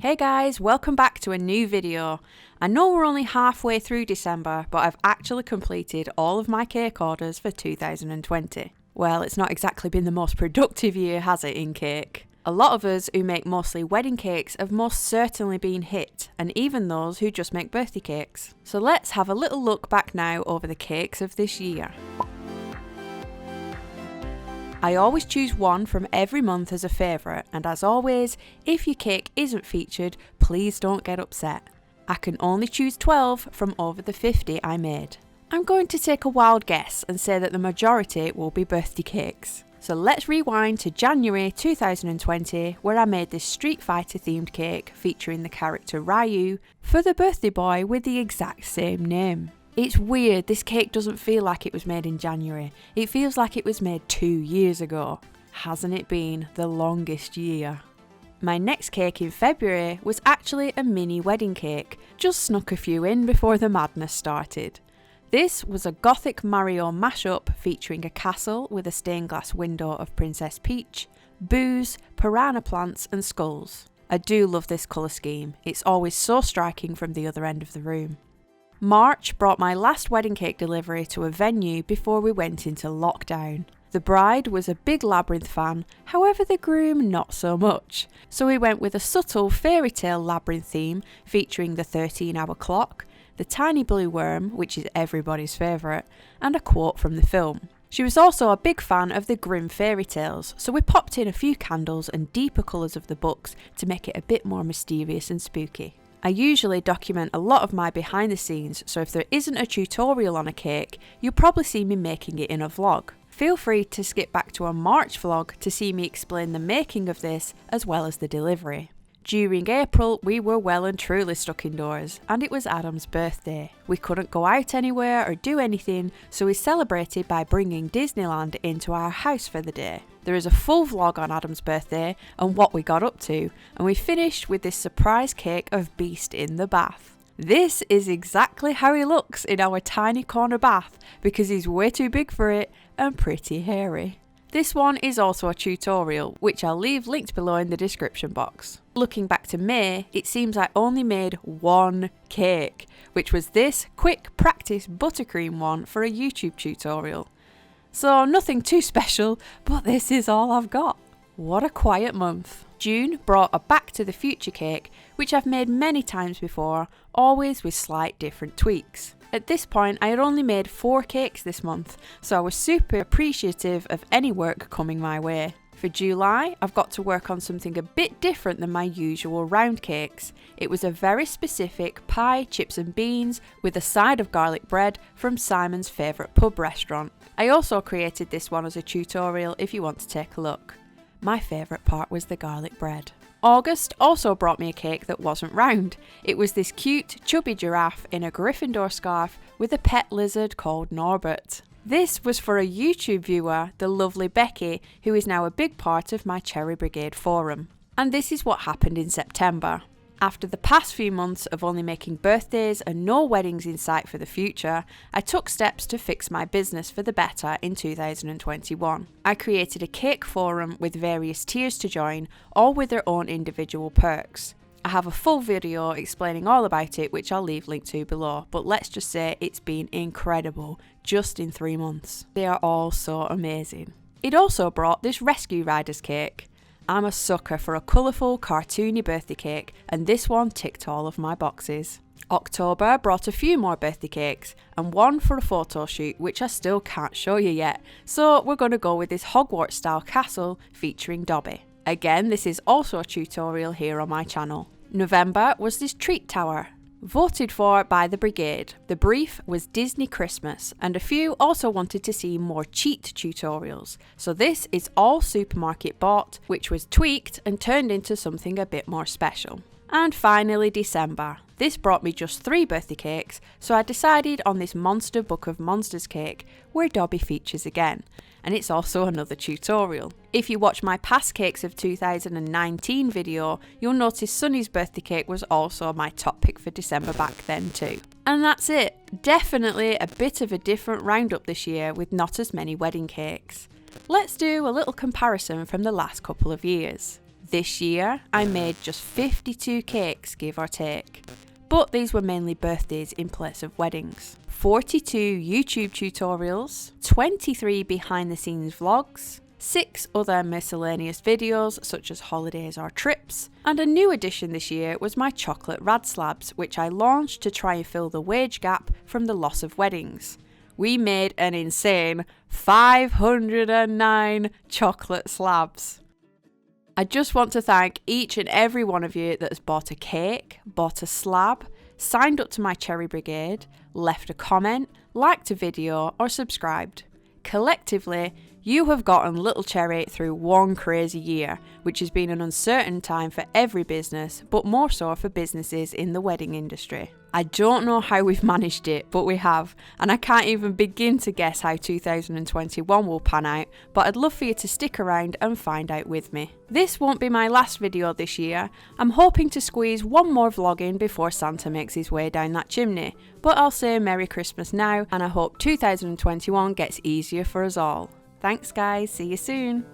Hey guys, welcome back to a new video. I know we're only halfway through December, but I've actually completed all of my cake orders for 2020. Well, it's not exactly been the most productive year, has it, in cake? A lot of us who make mostly wedding cakes have most certainly been hit, and even those who just make birthday cakes. So let's have a little look back now over the cakes of this year. I always choose one from every month as a favourite, and as always, if your cake isn't featured, please don't get upset. I can only choose 12 from over the 50 I made. I'm going to take a wild guess and say that the majority will be birthday cakes. So let's rewind to January 2020, where I made this Street Fighter themed cake featuring the character Ryu for the birthday boy with the exact same name. It's weird, this cake doesn't feel like it was made in January. It feels like it was made 2 years ago. Hasn't it been the longest year? My next cake in February was actually a mini wedding cake. Just snuck a few in before the madness started. This was a Gothic Mario mashup featuring a castle with a stained glass window of Princess Peach, booze, piranha plants and skulls. I do love this colour scheme. It's always so striking from the other end of the room. March brought my last wedding cake delivery to a venue before we went into lockdown. The bride was a big Labyrinth fan, however the groom not so much. So we went with a subtle fairy tale Labyrinth theme featuring the 13-hour clock, the tiny blue worm, which is everybody's favourite, and a quote from the film. She was also a big fan of the grim fairy tales, so we popped in a few candles and deeper colours of the books to make it a bit more mysterious and spooky. I usually document a lot of my behind the scenes, so if there isn't a tutorial on a cake, you'll probably see me making it in a vlog. Feel free to skip back to a March vlog to see me explain the making of this as well as the delivery. During April, we were well and truly stuck indoors, and it was Adam's birthday. We couldn't go out anywhere or do anything, so we celebrated by bringing Disneyland into our house for the day. There is a full vlog on Adam's birthday and what we got up to, and we finished with this surprise cake of Beast in the bath. This is exactly how he looks in our tiny corner bath because he's way too big for it and pretty hairy. This one is also a tutorial, which I'll leave linked below in the description box. Looking back to May, it seems I only made one cake, which was this quick practice buttercream one for a YouTube tutorial. So nothing too special, but this is all I've got. What a quiet month. June brought a Back to the Future cake, which I've made many times before, always with slight different tweaks. At this point, I had only made 4 cakes this month, so I was super appreciative of any work coming my way. For July, I've got to work on something a bit different than my usual round cakes. It was a very specific pie, chips and beans with a side of garlic bread from Simon's favourite pub restaurant. I also created this one as a tutorial if you want to take a look. My favourite part was the garlic bread. August also brought me a cake that wasn't round. It was this cute, chubby giraffe in a Gryffindor scarf with a pet lizard called Norbert. This was for a YouTube viewer, the lovely Becky, who is now a big part of my Cherry Brigade forum. And this is what happened in September. After the past few months of only making birthdays and no weddings in sight for the future, I took steps to fix my business for the better in 2021. I created a cake forum with various tiers to join, all with their own individual perks. I have a full video explaining all about it, which I'll leave linked to below, but let's just say it's been incredible just in 3 months. They are all so amazing. It also brought this Rescue Riders cake. I'm a sucker for a colourful, cartoony birthday cake, and this one ticked all of my boxes. October brought a few more birthday cakes, and one for a photo shoot, which I still can't show you yet, so we're going to go with this Hogwarts-style castle featuring Dobby. Again, this is also a tutorial here on my channel. November was this treat tower, voted for by the Brigade. The brief was Disney Christmas, and a few also wanted to see more cheat tutorials. So this is all supermarket bought, which was tweaked and turned into something a bit more special. And finally December. This brought me just 3 birthday cakes, so I decided on this Monster Book of Monsters cake, where Dobby features again. And it's also another tutorial. If you watch my past cakes of 2019 video, you'll notice Sunny's birthday cake was also my top pick for December back then too. And that's it. Definitely a bit of a different roundup this year with not as many wedding cakes. Let's do a little comparison from the last couple of years. This year, I made just 52 cakes, give or take. But these were mainly birthdays in place of weddings. 42 YouTube tutorials, 23 behind the scenes vlogs, 6 other miscellaneous videos such as holidays or trips, and a new addition this year was my chocolate rad slabs, which I launched to try and fill the wage gap from the loss of weddings. We made an insane 509 chocolate slabs. I just want to thank each and every one of you that has bought a cake, bought a slab, signed up to my Cherry Brigade, left a comment, liked a video or subscribed. Collectively, you have gotten Little Cherry through one crazy year, which has been an uncertain time for every business, but more so for businesses in the wedding industry. I don't know how we've managed it, but we have, and I can't even begin to guess how 2021 will pan out, but I'd love for you to stick around and find out with me. This won't be my last video this year. I'm hoping to squeeze one more vlog in before Santa makes his way down that chimney, but I'll say Merry Christmas now, and I hope 2021 gets easier for us all. Thanks guys, see you soon.